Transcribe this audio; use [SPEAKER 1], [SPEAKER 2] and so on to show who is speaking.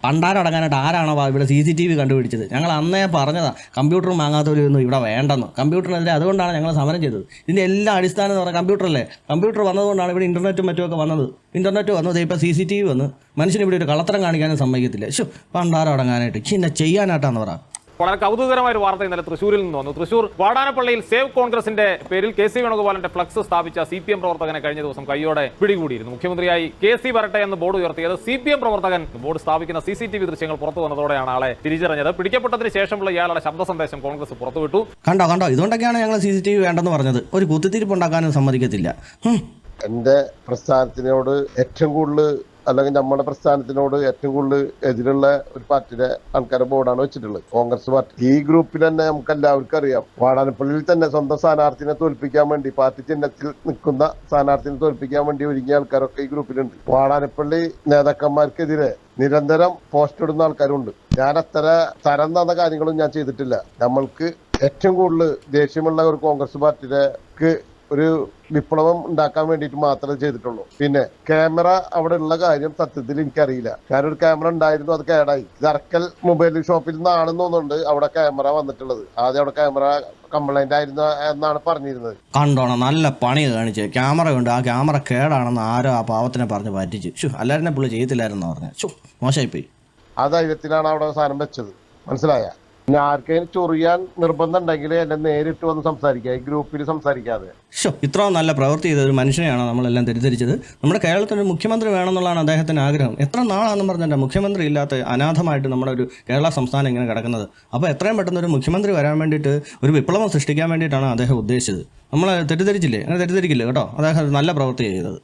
[SPEAKER 1] പണ്ടാരടങ്ങാനായിട്ട് ആരാണോ ഇവിടെ CCTV കണ്ടുപിടിച്ചത്? ഞങ്ങൾ അന്നേ പറഞ്ഞതാണ് കമ്പ്യൂട്ടർ വാങ്ങാത്തവരൊന്നും ഇവിടെ വേണ്ടെന്ന്. കമ്പ്യൂട്ടറിനെതിരെ അതുകൊണ്ടാണ് ഞങ്ങൾ സമരം ചെയ്തത്. ഇതിൻ്റെ എല്ലാ അടിസ്ഥാനം എന്ന് പറഞ്ഞാൽ കമ്പ്യൂട്ടറല്ലേ. കമ്പ്യൂട്ടർ വന്നതുകൊണ്ടാണ് ഇവിടെ ഇൻ്റർനെറ്റും മറ്റുമൊക്കെ വന്നത്. ഇൻ്റർനെറ്റ് വന്നത് ഇപ്പോൾ CCTV വന്ന് മനുഷ്യന് ഇവിടെ ഒരു കള്ളത്തരം കാണിക്കാനും സമ്മതിക്കത്തില്ല. പണ്ടാരടങ്ങാനായിട്ട് ഇന്നെ ചെയ്യാനായിട്ടാന്ന് പറ.
[SPEAKER 2] വളരെ കൗതുകകരമായ ഒരു വാർത്ത ഇന്നലെ തൃശ്ശൂരിൽ നിന്ന് വന്നു. തൃശ്ശൂർ വാടാനപ്പള്ളിയിൽ സേവ് കോൺഗ്രസിന്റെ പേരിൽ KC വേണുഗോപാലിന്റെ ഫ്ലക്സ് സ്ഥാപിച്ച CPM പ്രവർത്തകനെ കഴിഞ്ഞ ദിവസം കയ്യോടെ പിടികൂടിയിരുന്നു. മുഖ്യമന്ത്രിയായി KC വരട്ടെ എന്ന് ബോർഡ് ഉയർത്തിയത് CPM പ്രവർത്തകൻ ബോർഡ് സ്ഥാപിക്കുന്ന CCTV ദൃശ്യങ്ങൾ പുറത്തു വന്നതോടെയാണ് ആളെ തിരിച്ചറിഞ്ഞത്. പിടിക്കപ്പെട്ടതിന് ശേഷമുള്ള ഇയാളുടെ ശബ്ദ സന്ദേശം കോൺഗ്രസ് പുറത്തുവിട്ടു.
[SPEAKER 1] കണ്ടോ ഇതുകൊണ്ടൊക്കെയാണ് ഞങ്ങൾ CCTV വേണ്ടെന്ന് പറഞ്ഞത്. ഒരു കുത്തിത്തിരിപ്പുണ്ടാക്കാനും സമ്മതിക്കത്തില്ല.
[SPEAKER 3] എന്റെ പ്രസ്ഥാനത്തിനോട് ഏറ്റവും കൂടുതൽ അല്ലെങ്കിൽ നമ്മുടെ പ്രസ്ഥാനത്തിനോട് ഏറ്റവും കൂടുതൽ എതിരുള്ള ഒരു പാർട്ടിയുടെ ആൾക്കാരുടെ ബോർഡാണ് വെച്ചിട്ടുള്ളത്, കോൺഗ്രസ് പാർട്ടി. ഈ ഗ്രൂപ്പിൽ തന്നെ നമുക്ക് എല്ലാവർക്കും അറിയാം, വാടാനപ്പള്ളിയിൽ തന്നെ സ്വന്തം സ്ഥാനാർത്ഥിനെ തോൽപ്പിക്കാൻ വേണ്ടി, പാർട്ടി ചിഹ്നത്തിൽ നിൽക്കുന്ന സ്ഥാനാർത്ഥിനെ തോൽപ്പിക്കാൻ വേണ്ടി ഒരുങ്ങിയ ആൾക്കാരൊക്കെ ഈ ഗ്രൂപ്പിലുണ്ട്. വാടാനപ്പള്ളി നേതാക്കന്മാർക്കെതിരെ നിരന്തരം പോസ്റ്റ് ഇടുന്ന ആൾക്കാരുണ്ട്. ഞാൻ അത്ര തരം തന്ന കാര്യങ്ങളും ഞാൻ ചെയ്തിട്ടില്ല. നമ്മൾക്ക് ഏറ്റവും കൂടുതൽ ദേഷ്യമുള്ള ഒരു കോൺഗ്രസ് പാർട്ടിയിലേക്ക് ഒരു വിപ്ലവം ഉണ്ടാക്കാൻ വേണ്ടിയിട്ട് മാത്രമേ ചെയ്തിട്ടുള്ളൂ. പിന്നെ ക്യാമറ അവിടെ ഉള്ള കാര്യം സത്യത്തിൽ എനിക്കറിയില്ല. ഞാനൊരു ക്യാമറ ഉണ്ടായിരുന്നു, അത് കേടായി. അറക്കൽ മൊബൈൽ ഷോപ്പിൽ നിന്നാണെന്ന് തോന്നുന്നുണ്ട് അവിടെ ക്യാമറ വന്നിട്ടുള്ളത്. ആദ്യം അവിടെ ക്യാമറ കംപ്ലൈന്റ് ആയിരുന്നു എന്നാണ് പറഞ്ഞിരുന്നത്.
[SPEAKER 1] കണ്ടോണം നല്ല പണി കാണിച്ച്. ക്യാമറ ഉണ്ട്, ആ ക്യാമറ കേടാണെന്ന് ആരോ ആ പാവത്തിനെ പറഞ്ഞ് പറ്റിച്ചു. എല്ലാവരും പുള്ളി ചെയ്യത്തില്ലായിരുന്നു പറഞ്ഞു. മോശമായിപ്പോയി.
[SPEAKER 3] ആ ധൈര്യത്തിലാണ് അവിടെ സാധനം വെച്ചത്, മനസ്സിലായ. പിന്നെ ആർക്കെങ്കിലും ചൊറിയാൻ നിർബന്ധം ഉണ്ടെങ്കിൽ എന്നെ നേരിട്ട് വന്ന് സംസാരിക്കുക, ഈ ഗ്രൂപ്പിൽ സംസാരിക്കാതെ.
[SPEAKER 1] ഇത്രയും നല്ല പ്രവൃത്തി ചെയ്ത ഒരു മനുഷ്യനെയാണ് നമ്മളെല്ലാം തെറ്റിദ്ധരിച്ചത്. നമ്മുടെ കേരളത്തിന് മുഖ്യമന്ത്രി വേണമെന്നുള്ളതാണ് അദ്ദേഹത്തിന് ആഗ്രഹം. എത്ര നാളാണെന്ന് പറഞ്ഞാൽ മുഖ്യമന്ത്രി ഇല്ലാത്ത അനാഥമായിട്ട് നമ്മുടെ ഒരു കേരള സംസ്ഥാനം ഇങ്ങനെ കിടക്കുന്നത്. അപ്പോൾ എത്രയും പെട്ടെന്ന് ഒരു മുഖ്യമന്ത്രി വരാൻ വേണ്ടിയിട്ട്, ഒരു വിപ്ലവം സൃഷ്ടിക്കാൻ വേണ്ടിയിട്ടാണ് അദ്ദേഹം ഉദ്ദേശിച്ചത്. നമ്മൾ തെറ്റിദ്ധരിച്ചില്ലേ? അങ്ങനെ തെറ്റിദ്ധരിക്കില്ല കേട്ടോ. അദ്ദേഹം നല്ല പ്രവൃത്തി ചെയ്തത്.